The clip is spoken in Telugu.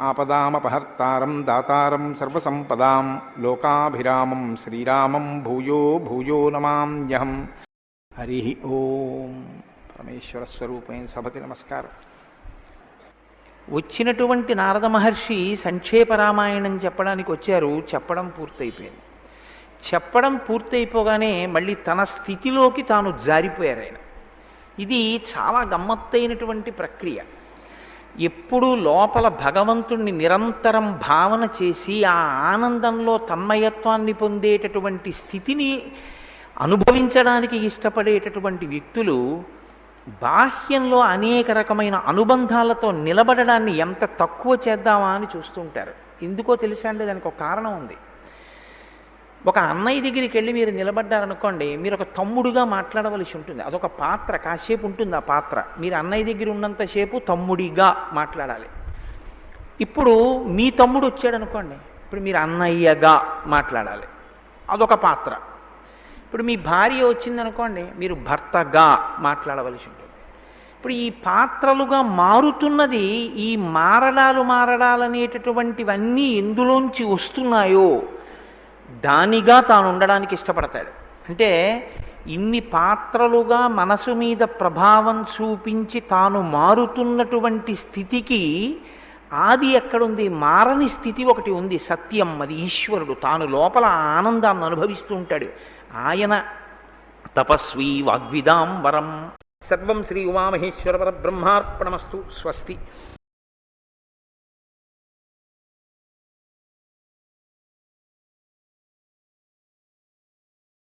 ఆపదామపహర్తారం దాతారం సర్వసంపదాం లోకాభిరామం శ్రీరామం భూయో భూయో నమామ్యహం. హరి ఓం. పరమేశ్వర స్వరూపమైన సభకి నమస్కారం. వచ్చినటువంటి నారద మహర్షి సంక్షేప రామాయణం చెప్పడానికి వచ్చారు. చెప్పడం పూర్తయిపోయింది. చెప్పడం పూర్తయిపోగానే మళ్ళీ తన స్థితిలోకి తాను జారిపోయారు ఆయన. ఇది చాలా గమ్మత్తైనటువంటి ప్రక్రియ. ఎప్పుడూ లోపల భగవంతుణ్ణి నిరంతరం భావన చేసి ఆ ఆనందంలో తన్మయత్వాన్ని పొందేటటువంటి స్థితిని అనుభవించడానికి ఇష్టపడేటటువంటి వ్యక్తులు బాహ్యంలో అనేక రకమైన అనుబంధాలతో నిలబడడాన్ని ఎంత తక్కువ చేద్దామా అని చూస్తుంటారు. ఎందుకో తెలుసా అండి? దానికి ఒక కారణం ఉంది. ఒక అన్నయ్య దగ్గరికి వెళ్ళి మీరు నిలబడ్డారనుకోండి, మీరు ఒక తమ్ముడుగా మాట్లాడవలసి ఉంటుంది. అదొక పాత్ర, కాసేపు ఉంటుంది ఆ పాత్ర. మీరు అన్నయ్య దగ్గర ఉన్నంతసేపు తమ్ముడిగా మాట్లాడాలి. ఇప్పుడు మీ తమ్ముడు వచ్చాడు అనుకోండి, ఇప్పుడు మీరు అన్నయ్యగా మాట్లాడాలి. అదొక పాత్ర. ఇప్పుడు మీ భార్య వచ్చిందనుకోండి, మీరు భర్తగా మాట్లాడవలసి ఉంటుంది. ఇప్పుడు ఈ పాత్రలుగా మారుతున్నది, ఈ మారడాలనేటటువంటివన్నీ ఎందులోంచి వస్తున్నాయో దానిగా తాను ఉండడానికి ఇష్టపడతాడు. అంటే ఇన్ని పాత్రలుగా మనసు మీద ప్రభావం చూపించి తాను మారుతున్నటువంటి స్థితికి ఆది ఎక్కడుంది? మారని స్థితి ఒకటి ఉంది, సత్యం. అది ఈశ్వరుడు. తాను లోపల ఆనందాన్ని అనుభవిస్తూ ఉంటాడు. ఆయన తపస్వి వాగ్విదాం వరం. సర్వం శ్రీ ఉమామహేశ్వర పరబ్రహ్మార్పణమస్తు. స్వస్తి.